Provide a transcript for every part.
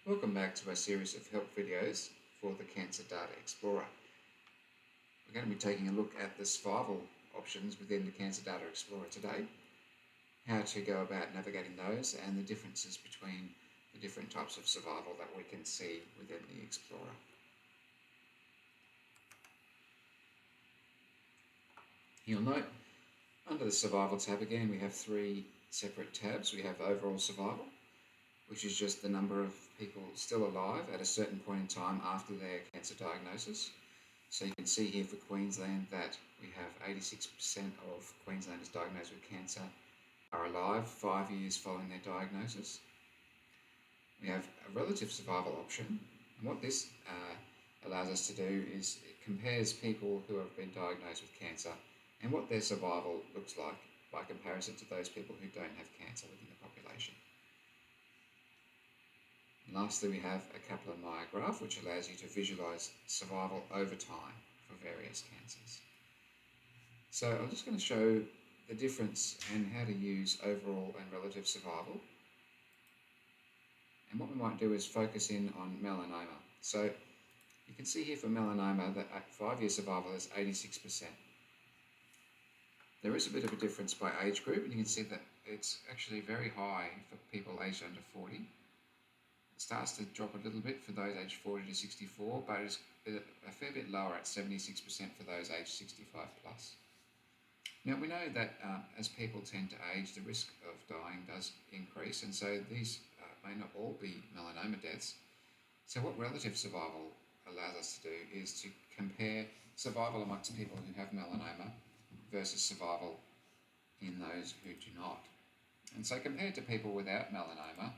Welcome back to our series of help videos for the Cancer Data Explorer. We're going to be taking a look at the survival options within the Cancer Data Explorer today, how to go about navigating those and the differences between the different types of survival that we can see within the Explorer. You'll note under the survival tab again we have three separate tabs. We have overall survival, which is just the number of people still alive at a certain point in time after their cancer diagnosis. So you can see here for Queensland that we have 86% of Queenslanders diagnosed with cancer are alive 5 years following their diagnosis. We have a relative survival option, and what this allows us to do is it compares people who have been diagnosed with cancer and what their survival looks like by comparison to those people who don't have cancer within the population. And lastly, we have a Kaplan-Meier graph, which allows you to visualize survival over time for various cancers. So I'm just going to show the difference and how to use overall and relative survival. And what we might do is focus in on melanoma. So you can see here for melanoma that at 5-year survival is 86%. There is a bit of a difference by age group, and you can see that it's actually very high for people aged under 40. It starts to drop a little bit for those aged 40 to 64, but it's a fair bit lower at 76% for those aged 65 plus. Now we know that as people tend to age, the risk of dying does increase, and so these may not all be melanoma deaths. So what relative survival allows us to do is to compare survival amongst people who have melanoma versus survival in those who do not. And so compared to people without melanoma,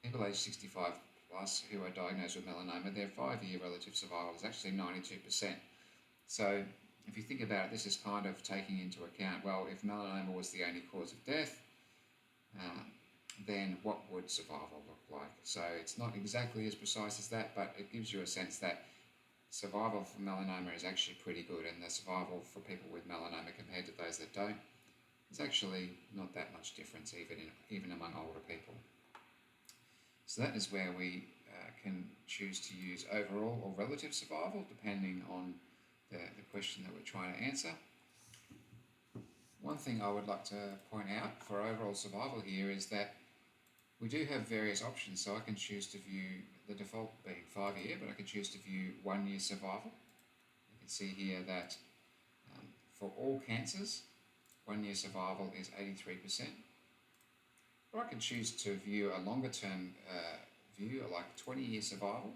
people aged 65 plus who are diagnosed with melanoma, their 5-year relative survival is actually 92%. So if you think about it, this is kind of taking into account, well, if melanoma was the only cause of death, then what would survival look like? So it's not exactly as precise as that, but it gives you a sense that survival for melanoma is actually pretty good, and the survival for people with melanoma compared to those that don't is actually not that much difference even among older people. So that is where we can choose to use overall or relative survival depending on the question that we're trying to answer. One thing I would like to point out for overall survival here is that we do have various options. So I can choose to view the default being 5-year, but I can choose to view 1-year survival. You can see here that for all cancers, 1-year survival is 83%. Or I can choose to view a longer term view, like 20-year survival.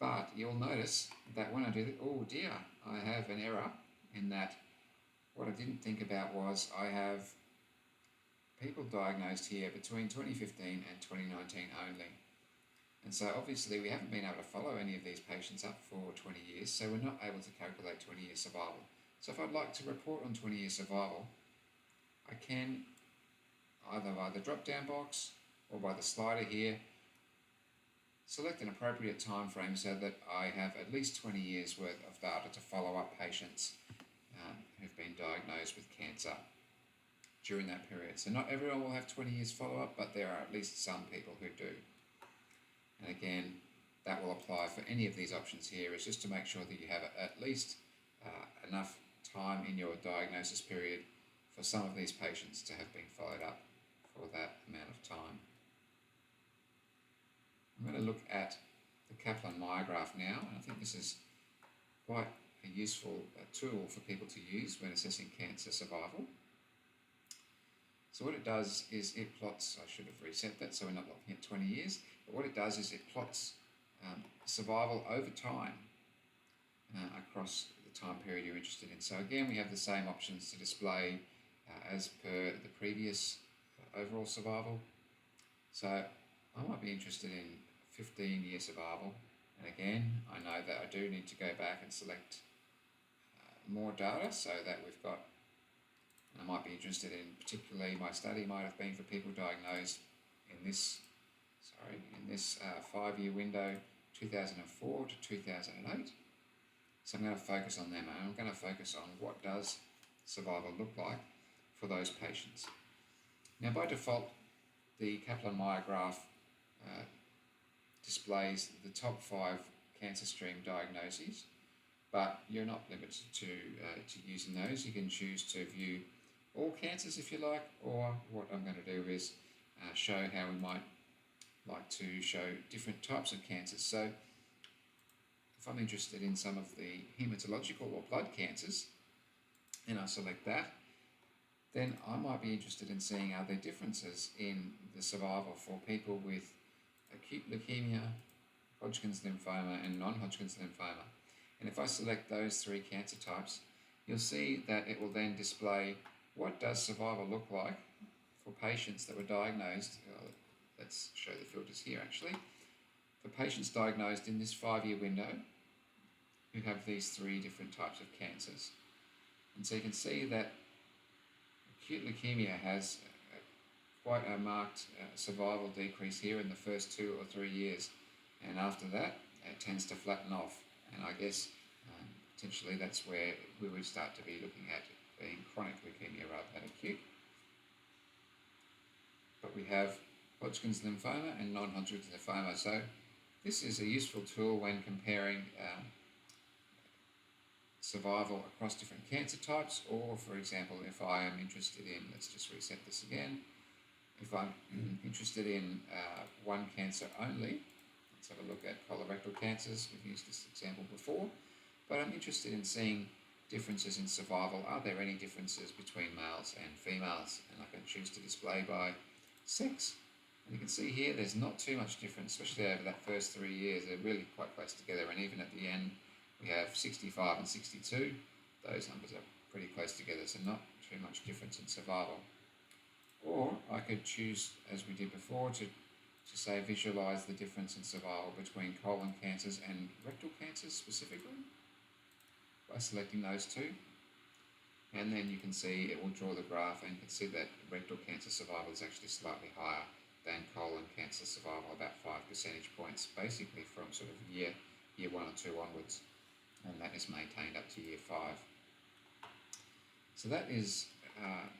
But you'll notice that when I do that, oh dear, I have an error in that what I didn't think about was I have people diagnosed here between 2015 and 2019 only. And so obviously we haven't been able to follow any of these patients up for 20 years, so we're not able to calculate 20-year survival. So if I'd like to report on 20-year survival, I can either by the drop-down box or by the slider here, select an appropriate time frame so that I have at least 20 years worth of data to follow up patients who've been diagnosed with cancer during that period. So not everyone will have 20 years follow-up, but there are at least some people who do. And again, that will apply for any of these options here, is just to make sure that you have at least enough time in your diagnosis period for some of these patients to have been followed up for that amount of time. I'm going to look at the Kaplan-Meier graph now, and I think this is quite a useful tool for people to use when assessing cancer survival. So what it does is it plots, I should have reset that so we're not looking at 20 years, but what it does is it plots survival over time across the time period you're interested in. So again, we have the same options to display as per the previous overall survival. So I might be interested in 15-year survival, and again, I know that I do need to go back and select more data so that we've got, and I might be interested in, particularly my study might have been for people diagnosed in this 5-year window, 2004 to 2008. So I'm going to focus on them, and I'm going to focus on what does survival look like for those patients. Now by default, the Kaplan-Meier graph displays the top 5 cancer stream diagnoses, but you're not limited to using those. You can choose to view all cancers if you like, or what I'm going to do is show how we might like to show different types of cancers. So if I'm interested in some of the hematological or blood cancers, and I select that, then I might be interested in seeing are there differences in the survival for people with acute leukemia, Hodgkin's lymphoma, and non-Hodgkin's lymphoma. And if I select those 3 cancer types, you'll see that it will then display what does survival look like for patients that were diagnosed. Let's show the filters here actually. For patients diagnosed in this 5-year window who have these 3 different types of cancers. And so you can see that acute leukemia has quite a marked survival decrease here in the first 2 or 3 years, and after that it tends to flatten off, and I guess potentially that's where we would start to be looking at being chronic leukemia rather than acute. But we have Hodgkin's lymphoma and non-Hodgkin's lymphoma, so this is a useful tool when comparing survival across different cancer types, or for example if I am interested in, let's just reset this again, if I'm interested in one cancer only, let's have a look at colorectal cancers, we've used this example before, but I'm interested in seeing differences in survival. Are there any differences between males and females? And I can choose to display by sex. And you can see here there's not too much difference, especially over that first 3 years. They're really quite close together, and even at the end we have 65 and 62. Those numbers are pretty close together, so not too much difference in survival. Or I could choose, as we did before, to say visualize the difference in survival between colon cancers and rectal cancers specifically by selecting those 2. And then you can see it will draw the graph, and you can see that rectal cancer survival is actually slightly higher than colon cancer survival, about 5 percentage points, basically from sort of year 1 or 2 onwards, and that is maintained up to year 5. So that is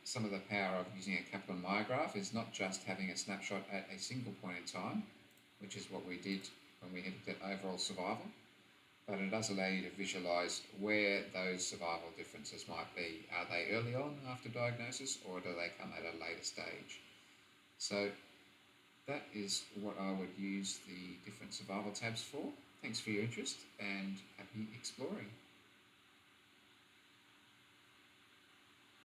some of the power of using a Kaplan-Meier graph, is not just having a snapshot at a single point in time, which is what we did when we looked at overall survival, but it does allow you to visualise where those survival differences might be. Are they early on after diagnosis, or do they come at a later stage? So that is what I would use the different survival tabs for. Thanks for your interest, and happy exploring.